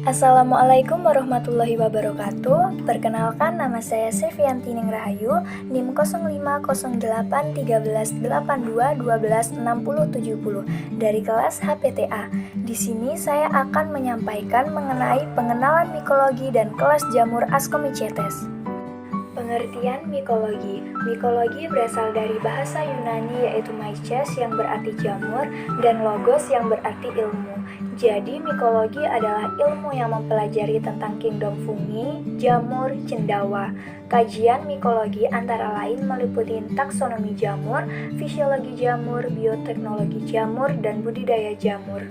Assalamualaikum warahmatullahi wabarakatuh. Perkenalkan, nama saya Sevianti Ning Rahayu, NIM 05081382126070 dari kelas HPTA. Di sini saya akan menyampaikan mengenai pengenalan mikologi dan kelas jamur Ascomycetes. Pengertian mikologi. Mikologi berasal dari bahasa Yunani yaitu myces yang berarti jamur dan logos yang berarti ilmu. Jadi mikologi adalah ilmu yang mempelajari tentang kingdom fungi, jamur, cendawa. Kajian mikologi antara lain meliputi taksonomi jamur, fisiologi jamur, bioteknologi jamur, dan budidaya jamur.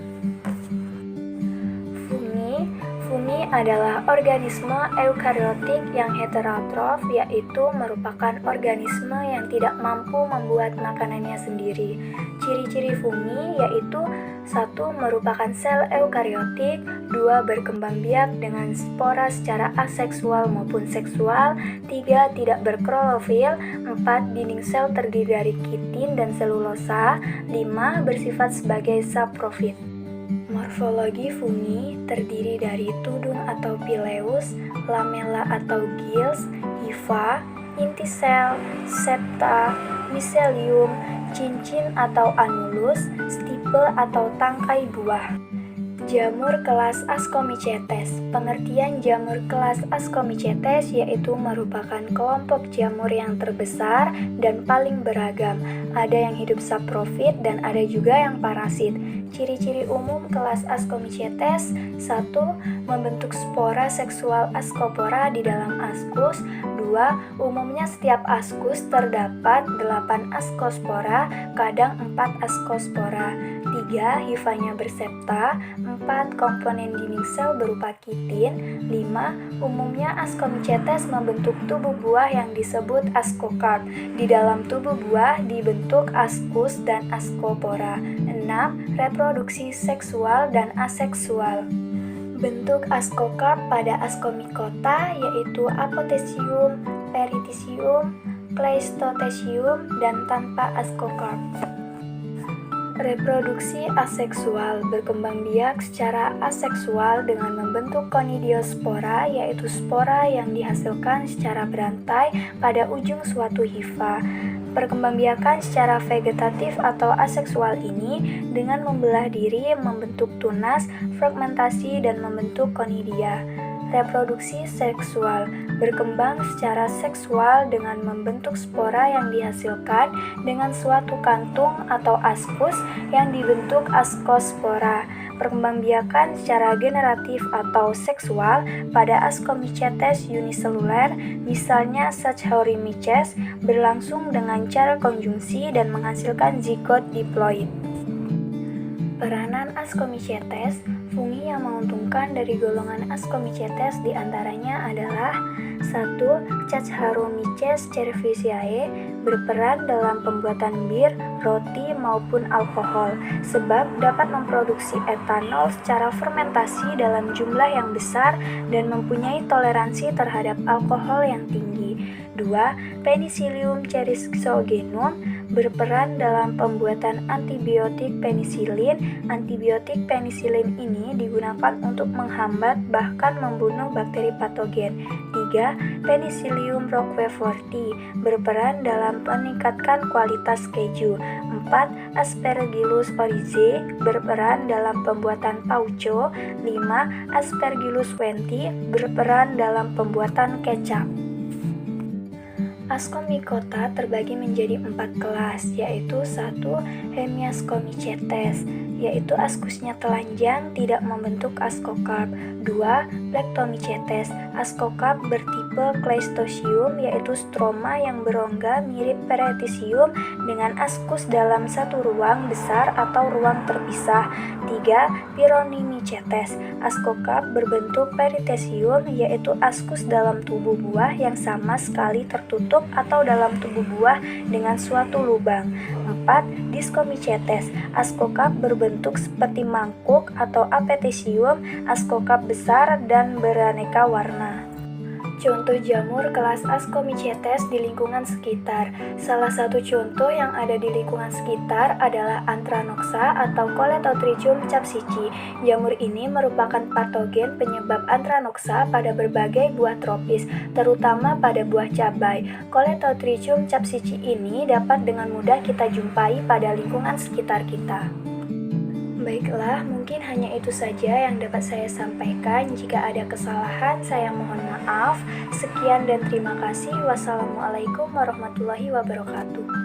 Fungi adalah organisme eukariotik yang heterotrof, yaitu merupakan organisme yang tidak mampu membuat makanannya sendiri. Ciri-ciri fungi yaitu 1. Merupakan sel eukariotik, 2. Berkembang biak dengan spora secara aseksual maupun seksual, 3. Tidak berklorofil, 4. Dinding sel terdiri dari kitin dan selulosa, 5. Bersifat sebagai saprofit. Morfologi fungi terdiri dari tudung atau pileus, lamella atau gills, hifa, inti sel, septa, miselium, cincin atau anulus, stipe atau tangkai buah. Jamur kelas Ascomycetes. Pengertian jamur kelas Ascomycetes yaitu merupakan kelompok jamur yang terbesar dan paling beragam. Ada yang hidup saprofit dan ada juga yang parasit. Ciri-ciri umum kelas Ascomycetes: 1. Membentuk spora seksual ascopora di dalam askus. 2. Umumnya setiap askus terdapat 8 ascospora, kadang 4 ascospora. 3. Hifanya bersepta. 4. Komponen dinding sel berupa kitin. 5. Umumnya Ascomycetes membentuk tubuh buah yang disebut ascocarp. Di dalam tubuh buah dibentuk askus dan ascopora. 6. Reproduksi seksual dan aseksual. Bentuk ascocarp pada Ascomycota yaitu apotecium, peritecium, cleistotecium, dan tanpa ascocarp. Reproduksi aseksual, berkembang biak secara aseksual dengan membentuk conidiospora, yaitu spora yang dihasilkan secara berantai pada ujung suatu hifa. Perkembangbiakan secara vegetatif atau aseksual ini dengan membelah diri, membentuk tunas, fragmentasi, dan membentuk conidia. Reproduksi seksual, berkembang secara seksual dengan membentuk spora yang dihasilkan dengan suatu kantung atau askus yang dibentuk ascospora. Perkembangbiakan secara generatif atau seksual pada Ascomycetes uniseluler, misalnya Saccharomyces, berlangsung dengan cara konjungsi dan menghasilkan zigot diploid. Peranan Ascomycetes. Fungi yang menguntungkan dari golongan Ascomycetes diantaranya adalah 1. Saccharomyces cerevisiae berperan dalam pembuatan bir, roti, maupun alkohol sebab dapat memproduksi etanol secara fermentasi dalam jumlah yang besar dan mempunyai toleransi terhadap alkohol yang tinggi. 2. Penicillium cerixogenum berperan dalam pembuatan antibiotik penisilin. Antibiotik penisilin ini digunakan untuk menghambat bahkan membunuh bakteri patogen. 3. Penicillium roqueforti berperan dalam meningkatkan kualitas keju. 4. Aspergillus oryzae berperan dalam pembuatan pauco. 5. Aspergillus wenti berperan dalam pembuatan kecap. Ascomycota terbagi menjadi 4 kelas, yaitu 1. Hemiascomycetes, yaitu askusnya telanjang, tidak membentuk ascocarp. 2. Plectomycetes, ascocarp bertipe Cleistocium, yaitu stroma yang berongga mirip peritecium dengan askus dalam satu ruang besar atau ruang terpisah. 3. Pyromycetes, ascocarp berbentuk peritecium, yaitu askus dalam tubuh buah yang sama sekali tertutup atau dalam tubuh buah dengan suatu lubang. 4. Discomycetes, ascocarp berbentuk seperti mangkuk atau apetecium, ascocarp besar dan beraneka warna. Contoh jamur kelas Ascomycetes di lingkungan sekitar. Salah satu contoh yang ada di lingkungan sekitar adalah Anthracoxa atau Coleotrichum capsici. Jamur ini merupakan patogen penyebab Anthracoxa pada berbagai buah tropis, terutama pada buah cabai. Coleotrichum capsici ini dapat dengan mudah kita jumpai pada lingkungan sekitar kita. Baiklah, mungkin hanya itu saja yang dapat saya sampaikan. Jika ada kesalahan, saya mohon maaf. Sekian dan terima kasih. Wassalamualaikum warahmatullahi wabarakatuh.